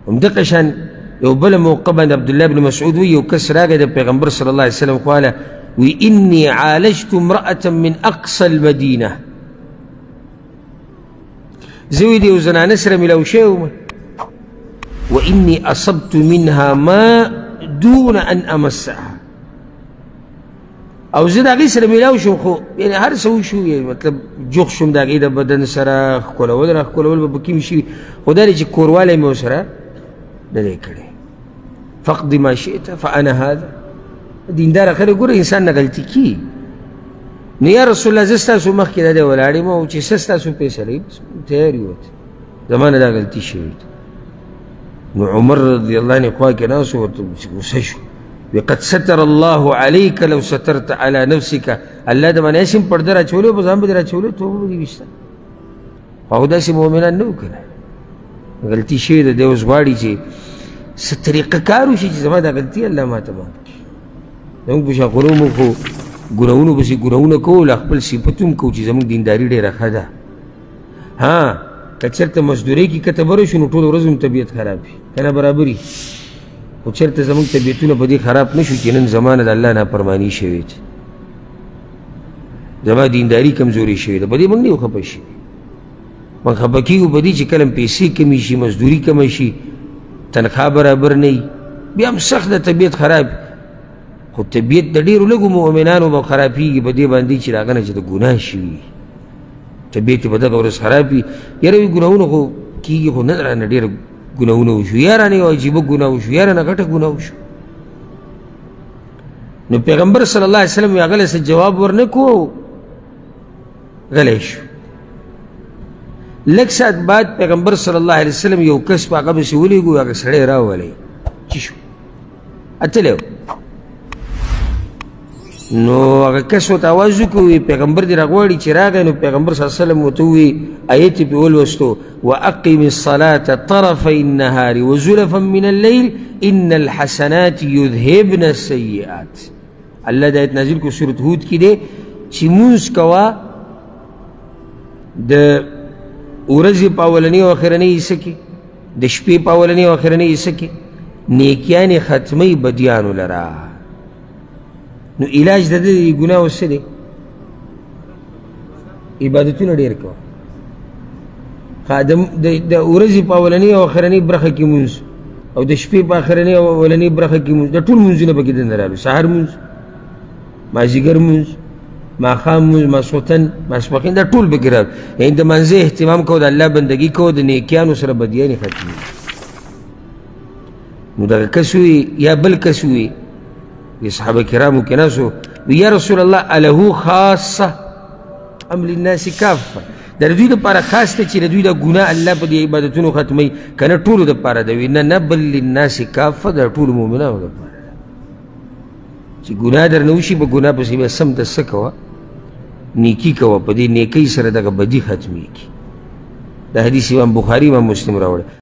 همدغه شان یو بله موقع باندې عبدالله بن مسعود وی یو کس راغی د پیغمبر صلی الله علیه وسلم قاله وی انی عالجت امرأة من اقصى المدینه زه وی د یو زنانه سره میلاو شوی وم وانی اصبت منها ما دون ان امسها او زه د هغې سره میلاو شوم خو یعنې هر څه وشو مطلب جوخ شوم د هغې د بدن سره ښکلول را ښکلول به پکې مې شوي خو دا دی چې کوروالی مې ورسره نه دی کړی فقد ما شئت فانا هذا دینداره خلک ګوره انسان نه غلطي کي نو یا رسول الله زه ستاسو مخکې دا دی ولاړ یم او چې څه ستاسو فیصله وي تیار یوت زما نه دا غلطي شوې نو عمر رضی الله عنه خوا کې ناست و ورته غوسه شو وقد ستر الله عليك لو سترت على نفسك الله د باندې اسم پرده راچولې په ځان باندې راچولې توبه دې وشته او داسې مؤمنان نه وکړه غلطي شوې ده دی اوس غواړي چې څه طریقه کار وشي چې زما دا غلطي الله ماته معاف کړي زموږ په شاقرو موږ خو ګناهونو پسې ګناهونه کوو خپل صفتونه کوو چې زموږ دینداري ډېره ښه ده ها که چېرته مزدورۍ کې کته بره شو نو ټوله ورځ هم طبیعت خراب وي که نه برابر وي خو چېرته زموږ طبیعتونه په دې خراب نه شو چې نن زما نه د الله نافرماني شوې ده زما دینداري کمزوري شوې ده په دې موږ نه یو خفه شي موږ خفه کېږو په دې چې کله پیسې کمې شي مزدوري کمه شي تنخوا برابر نه وي بیا هم سخت د طبیعت خراب خو طبیعت د ډېرو لږو مؤمنانو به خرابېږي په دې باندې چې د هغه نه چې د ګناه شوي طبیعت یې په دغه ورځ خراب وي یاره وي ګناهونه خو کېږي خو نه رانه ډېره ګناهونه وشو یا رانه یو عجیبه ګناه وشو یا رانه غټه ګناه وشو نو پیغمبر صلی الله علیه وسلم هغه له څه جواب ورنه کړو غلی شو لږ ساعت بعد پیغمبر صلی الله علیه وسلم یو کس په هغه پسې ولېږو هغه سړی راولی چې شو اتلی نو هغه کس ورته اواز وکړو پیغمبر دې راغواړي چې راغی نو پیغمبر صلی الله علیه وسلم ورته ووایي آیت یې پرې ولوستو واقم الصلاة طرفی النهار وزلفا من الليل ان الحسنات یذهبن السیئات الله دا آیت نازل کړو سورة هود کې دی چې مونځ کوه د ورځې په اولنۍ او اخرنۍ حصه کې د شپې په اولنۍ او اخرنۍ حصه کې نیکیانې ختموي بدیانو لره نو علاج د دې ګناه اوس څه دی عبادتونه ډېر کوه د ورځې په اولنۍ او اخرنۍ برخه کې مونځ او د شپې په اخرنۍ او اولنۍ برخه کې مونځ د ټول مونځونه پکې دننه راغلي سهار مونځ مازدیګر مونځ ماښام مونځ ماسخوتن ماسپښین دا ټول پکې راغلي یعنې د منځه اهتمام کوو د الله بندګي کوو د نیکیانو سره بدیانې ختمي نو دغه کس وي یا بل کس وي صحابه کرامو کې ناسو یا رسول الله اله خاصه ام للناس کافه د دوی دپاره خاص دی چې د دوی د ګناه الله په دې عبادتونو ختموي که نه ټولو دپاره ده وي نه بل للناس کافه د ټولو مؤمنانو دپاره ده چې ګناه درنه وشي په ګناه پسې بیا سمدسته کوه نیکي کوه په دې نیکۍ سره دغه بدي ختمیږي دا حدیث امام بخاري امام مسلم راوړی